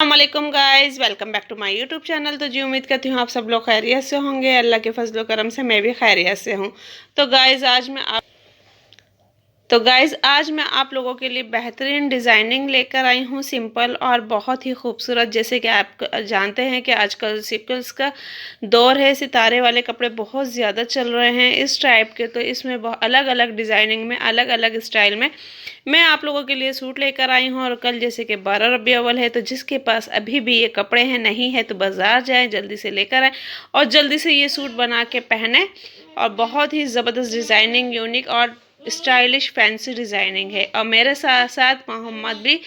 अस्सलामुअलैकुम guys, welcome back to my YouTube channel. तो जी उम्मीद करती हूँ आप सब लोग खैरियत से होंगे। अल्लाह के फजल करम से मैं भी खैरियत से हूँ। तो गाइज़ आज मैं आप लोगों के लिए बेहतरीन डिज़ाइनिंग लेकर आई हूँ, सिंपल और बहुत ही खूबसूरत। जैसे कि आप जानते हैं कि आजकल सिंपल्स का दौर है, सितारे वाले कपड़े बहुत ज़्यादा चल रहे हैं इस टाइप के। तो इसमें बहुत अलग अलग डिज़ाइनिंग में, अलग अलग स्टाइल में मैं आप लोगों के लिए सूट लेकर आई हूँ। और कल जैसे कि 12 रबी अव्वल है, तो जिसके पास अभी भी ये कपड़े हैं नहीं है तो बाज़ार जाएँ, जल्दी से लेकर आएँ और जल्दी से ये सूट बना के पहने। और बहुत ही ज़बरदस्त डिज़ाइनिंग, यूनिक और स्टाइलिश फैंसी डिज़ाइनिंग है। और मेरे साथ साथ मोहम्मद भी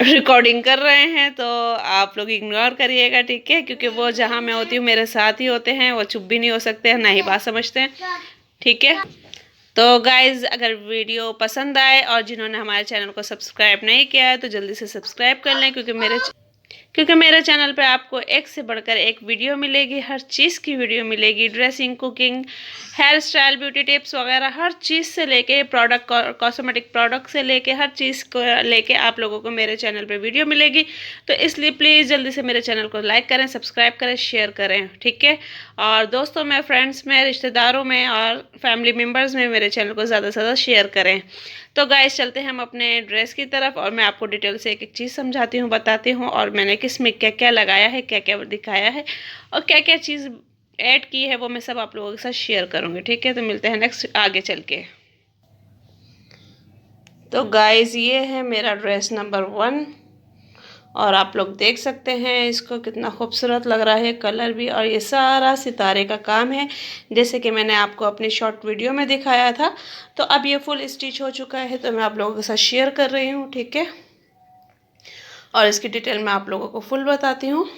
रिकॉर्डिंग कर रहे हैं, तो आप लोग इग्नोर करिएगा, ठीक है? क्योंकि वो जहाँ मैं होती हूँ मेरे साथ ही होते हैं, वो चुप भी नहीं हो सकते हैं, ना ही बात समझते हैं, ठीक है? तो गाइज़, अगर वीडियो पसंद आए और जिन्होंने हमारे चैनल को सब्सक्राइब नहीं किया है तो जल्दी से सब्सक्राइब कर लें, क्योंकि मेरे चैनल पे आपको एक से बढ़कर एक वीडियो मिलेगी। हर चीज़ की वीडियो मिलेगी, dressing, cooking, hair style, beauty tips वगैरह हर चीज़ से लेके प्रोडक्ट, कॉस्मेटिक प्रोडक्ट से लेके हर चीज़ को लेके आप लोगों को मेरे चैनल पे वीडियो मिलेगी। तो इसलिए प्लीज़ जल्दी से मेरे चैनल को लाइक करें, सब्सक्राइब करें, शेयर करें, ठीक है? और दोस्तों में, फ्रेंड्स में, रिश्तेदारों में और फैमिली मेम्बर्स में मेरे चैनल को ज़्यादा से ज़्यादा शेयर करें। तो गाइस, चलते हैं हम अपने ड्रेस की तरफ और मैं आपको डिटेल से एक एक चीज़ समझाती हूँ, बताती हूँ और मैंने किस में क्या क्या लगाया है, क्या क्या दिखाया है और क्या क्या चीज़ ऐड की है, वो मैं सब आप लोगों के साथ शेयर करूँगी, ठीक है? तो मिलते हैं नेक्स्ट आगे चल के। तो गाइस, ये है मेरा ड्रेस नंबर 1 और आप लोग देख सकते हैं इसको कितना खूबसूरत लग रहा है, कलर भी। और ये सारा सितारे का काम है, जैसे कि मैंने आपको अपनी शॉर्ट वीडियो में दिखाया था। तो अब ये फुल स्टिच हो चुका है, तो मैं आप लोगों के साथ शेयर कर रही हूँ, ठीक है? और इसकी डिटेल मैं आप लोगों को फुल बताती हूँ।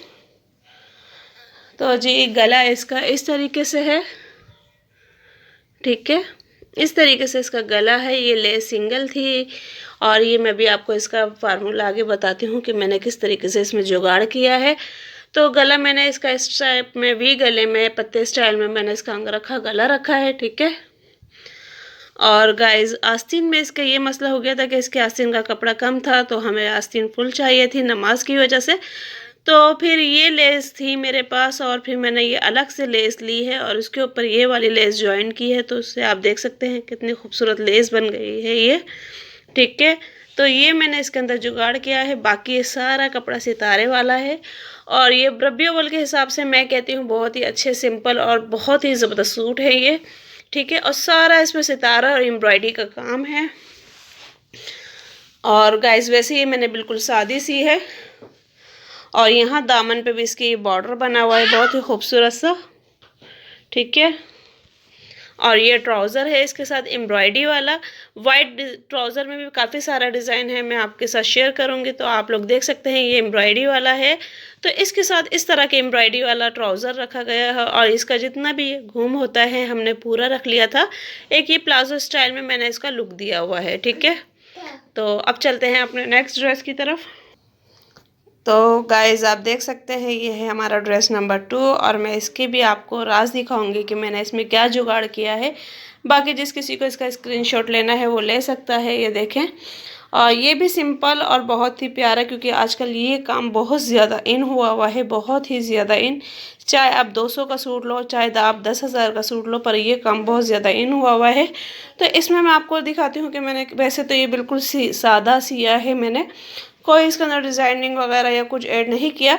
तो जी, गला इसका इस तरीके से है, ठीक है? इस तरीके से इसका गला है। ये लेस सिंगल थी और ये मैं भी आपको इसका फार्मूला आगे बताती हूँ कि मैंने किस तरीके से इसमें जुगाड़ किया है। तो गला मैंने इसका इस टाइप में, वी गले में, पत्ते स्टाइल में मैंने इसका अंगरखा गला रखा है, ठीक है? और गाइस, आस्तीन में इसका ये मसला हो गया था कि इसके आस्तीन का कपड़ा कम था, तो हमें आस्तीन फुल चाहिए थी नमाज की वजह से। तो फिर ये लेस थी मेरे पास और फिर मैंने ये अलग से लेस ली है और उसके ऊपर ये वाली लेस ज्वाइन की है। तो उससे आप देख सकते हैं कितनी खूबसूरत लेस बन गई है ये, ठीक है? तो ये मैंने इसके अंदर जुगाड़ किया है। बाकी ये सारा कपड़ा सितारे वाला है और ये रबी अव्वल के हिसाब से मैं कहती हूँ बहुत ही अच्छे, सिंपल और बहुत ही ज़बरदस्त सूट है ये, ठीक है? और सारा इसमें सितारा और एम्ब्रॉयडरी का काम है। और गाइस, वैसे ये मैंने बिल्कुल सादी सी है और यहाँ दामन पे भी इसकी बॉर्डर बना हुआ है बहुत ही खूबसूरत सा, ठीक है? और ये ट्राउज़र है इसके साथ एम्ब्रॉयडरी वाला। वाइट ट्राउज़र में भी काफ़ी सारा डिज़ाइन है, मैं आपके साथ शेयर करूँगी, तो आप लोग देख सकते हैं ये एम्ब्रॉयडरी वाला है। तो इसके साथ इस तरह के एम्ब्रॉयडरी वाला ट्राउज़र रखा गया है और इसका जितना भी घूम होता है हमने पूरा रख लिया था। एक ये प्लाजो स्टाइल में मैंने इसका लुक दिया हुआ है, ठीक है? तो अब चलते हैं अपने नेक्स्ट ड्रेस की तरफ। तो गाइज़, आप देख सकते हैं ये है हमारा ड्रेस नंबर 2 और मैं इसके भी आपको राज दिखाऊंगी कि मैंने इसमें क्या जुगाड़ किया है। बाकी जिस किसी को इसका स्क्रीनशॉट लेना है वो ले सकता है। ये देखें, और ये भी सिंपल और बहुत ही प्यारा, क्योंकि आजकल ये काम बहुत ज़्यादा इन हुआ है, बहुत ही ज़्यादा इन। चाहे आप 200 का सूट लो, चाहे आप 10,000 का सूट लो, पर ये काम बहुत ज़्यादा इन हुआ है। तो इसमें मैं आपको दिखाती हूँ कि मैंने, वैसे तो ये बिल्कुल सादा सिया है मैंने, कोई इसके अंदर डिज़ाइनिंग वगैरह या कुछ ऐड नहीं किया,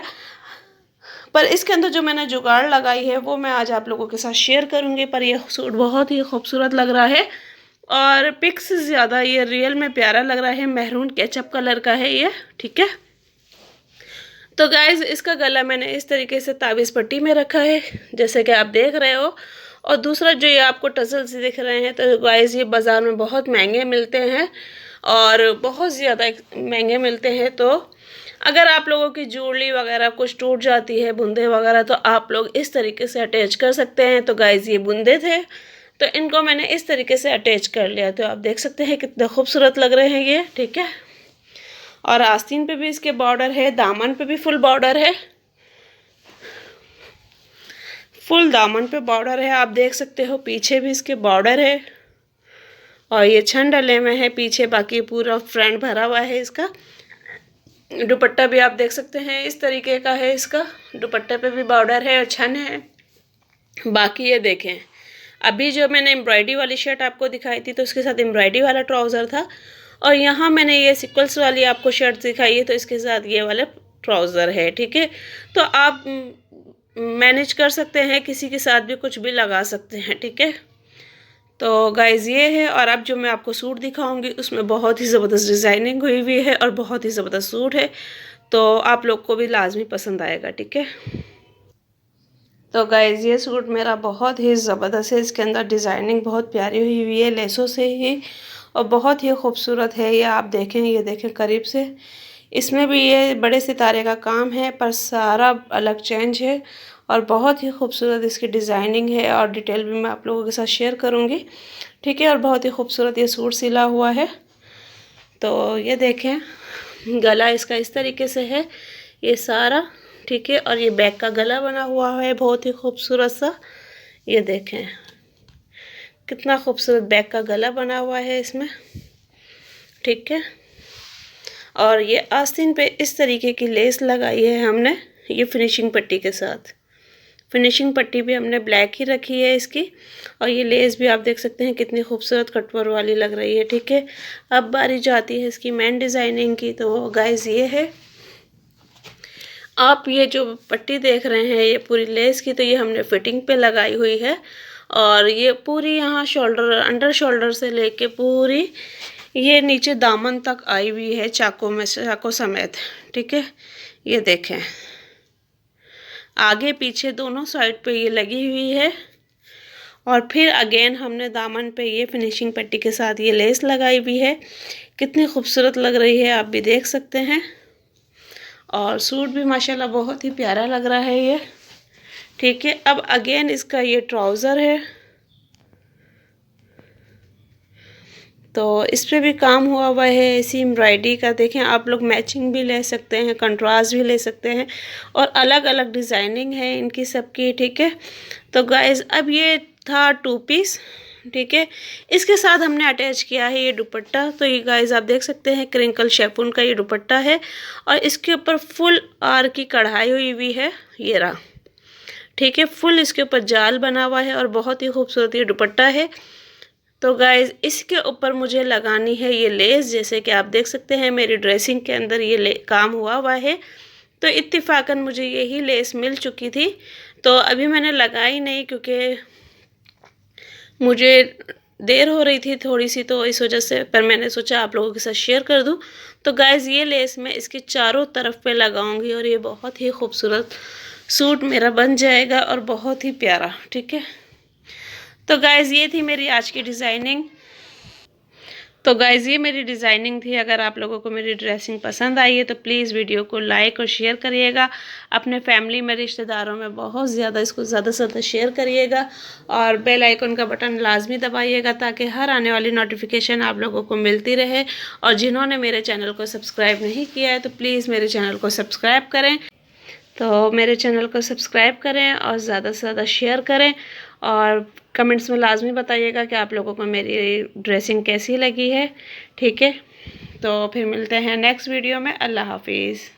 पर इसके अंदर जो मैंने जुगाड़ लगाई है वो मैं आज आप लोगों के साथ शेयर करूंगी। पर ये सूट बहुत ही खूबसूरत लग रहा है और पिक्स से ज़्यादा ये रियल में प्यारा लग रहा है। मैरून केचप कलर का है ये, ठीक है? तो गाइज़, इसका गला मैंने इस तरीके से ताबीज़ पट्टी में रखा है, जैसे कि आप देख रहे हो। और दूसरा जो ये आपको टसल्स दिख रहे हैं, तो गाइज़ ये बाज़ार में बहुत महंगे मिलते हैं और बहुत ज़्यादा महंगे मिलते हैं। तो अगर आप लोगों की ज्वेलरी वगैरह कुछ टूट जाती है, बूंदे वगैरह, तो आप लोग इस तरीके से अटैच कर सकते हैं। तो गाइज़, ये बूंदे थे तो इनको मैंने इस तरीके से अटैच कर लिया। तो आप देख सकते हैं कितने खूबसूरत लग रहे हैं ये, ठीक है? और आस्तीन पे भी इसके बॉर्डर है, दामन पे भी फुल बॉर्डर है, फुल दामन पे बॉर्डर है, आप देख सकते हो। पीछे भी इसके बॉर्डर है और ये छन डले में है पीछे, बाकी पूरा फ्रंट भरा हुआ है इसका। दुपट्टा भी आप देख सकते हैं इस तरीके का है, इसका दुपट्टे पे भी बॉर्डर है और छन है। बाकी ये देखें, अभी जो मैंने एम्ब्रॉयडरी वाली शर्ट आपको दिखाई थी तो उसके साथ एम्ब्रॉयडरी वाला ट्राउज़र था, और यहाँ मैंने ये सिक्वल्स वाली आपको शर्ट दिखाई है तो इसके साथ ये वाला ट्राउज़र है। ठीक है, तो आप मैनेज कर सकते हैं, किसी के साथ भी कुछ भी लगा सकते हैं। ठीक है, तो गाइज़ ये है। और अब जो मैं आपको सूट दिखाऊंगी उसमें बहुत ही ज़बरदस्त डिज़ाइनिंग हुई हुई है और बहुत ही ज़बरदस्त सूट है, तो आप लोग को भी लाजमी पसंद आएगा। ठीक है, तो गाइज़ ये सूट मेरा बहुत ही ज़बरदस्त है, इसके अंदर डिज़ाइनिंग बहुत प्यारी हुई हुई है लेसों से ही, और बहुत ही खूबसूरत है। ये आप देखें, ये देखें करीब से, इसमें भी ये बड़े सितारे का काम है पर सारा अलग चेंज है, और बहुत ही खूबसूरत इसकी डिज़ाइनिंग है, और डिटेल भी मैं आप लोगों के साथ शेयर करूँगी। ठीक है, और बहुत ही खूबसूरत ये सूट सिला हुआ है। तो ये देखें, गला इसका इस तरीके से है ये सारा। ठीक है, और ये बैक का गला बना हुआ है बहुत ही खूबसूरत सा। ये देखें कितना खूबसूरत बैक का गला बना हुआ है इसमें। ठीक है, और ये आस्तीन पे इस तरीके की लेस लगाई है हमने, ये फिनिशिंग पट्टी के साथ। फिनिशिंग पट्टी भी हमने ब्लैक ही रखी है इसकी, और ये लेस भी आप देख सकते हैं कितनी खूबसूरत कटवर वाली लग रही है। ठीक है, अब बारी जाती है इसकी मेन डिज़ाइनिंग की। तो गाइज़ ये है, आप ये जो पट्टी देख रहे हैं ये पूरी लेस की, तो ये हमने फिटिंग पे लगाई हुई है, और ये पूरी यहाँ शोल्डर, अंडर शोल्डर से लेके पूरी ये नीचे दामन तक आई हुई है चाकों में, चाकों समेत। ठीक है, ये देखें आगे पीछे दोनों साइड पे ये लगी हुई है, और फिर अगेन हमने दामन पे ये फिनिशिंग पट्टी के साथ ये लेस लगाई हुई है। कितनी खूबसूरत लग रही है आप भी देख सकते हैं, और सूट भी माशाल्लाह बहुत ही प्यारा लग रहा है ये। ठीक है, अब अगेन इसका ये ट्राउज़र है, तो इस पे भी काम हुआ हुआ है इसी एम्ब्रॉयडरी का। देखें आप लोग मैचिंग भी ले सकते हैं, कंट्रास्ट भी ले सकते हैं, और अलग अलग डिज़ाइनिंग है इनकी सबकी। ठीक है, तो गाइज़ अब ये था 2 पीस। ठीक है, इसके साथ हमने अटैच किया है ये दुपट्टा। तो ये गाइज़ आप देख सकते हैं क्रिंकल शेफून का ये दुपट्टा है, और इसके ऊपर फुल आर की कढ़ाई हुई हुई है, ये रहा। ठीक है, फुल इसके ऊपर जाल बना हुआ है, और बहुत ही खूबसूरत ये दुपट्टा है। तो गाइज़ इसके ऊपर मुझे लगानी है ये लेस, जैसे कि आप देख सकते हैं मेरी ड्रेसिंग के अंदर ये काम हुआ हुआ है। तो इत्तिफाकन मुझे यही लेस मिल चुकी थी, तो अभी मैंने लगाई नहीं क्योंकि मुझे देर हो रही थी थोड़ी सी, तो इस वजह से, पर मैंने सोचा आप लोगों के साथ शेयर कर दूं। तो गाइज़ ये लेस मैं इसकी चारों तरफ पे लगाऊंगी, और ये बहुत ही खूबसूरत सूट मेरा बन जाएगा, और बहुत ही प्यारा। ठीक है, तो गाइज़ ये थी मेरी आज की डिज़ाइनिंग। तो गाइज़ ये मेरी डिज़ाइनिंग थी। अगर आप लोगों को मेरी ड्रेसिंग पसंद आई है तो प्लीज़ वीडियो को लाइक और शेयर करिएगा, अपने फैमिली में, रिश्तेदारों में बहुत ज़्यादा इसको ज़्यादा से ज़्यादा शेयर करिएगा, और बेल आइकन का बटन लाजमी दबाइएगा ताकि हर आने वाली नोटिफिकेशन आप लोगों को मिलती रहे। और जिन्होंने मेरे चैनल को सब्सक्राइब नहीं किया है तो प्लीज़ मेरे चैनल को सब्सक्राइब करें। तो मेरे चैनल को सब्सक्राइब करें और ज़्यादा से ज़्यादा शेयर करें, और कमेंट्स में लाजमी बताइएगा कि आप लोगों को मेरी ड्रेसिंग कैसी लगी है। ठीक है, तो फिर मिलते हैं नेक्स्ट वीडियो में। अल्लाह हाफिज़।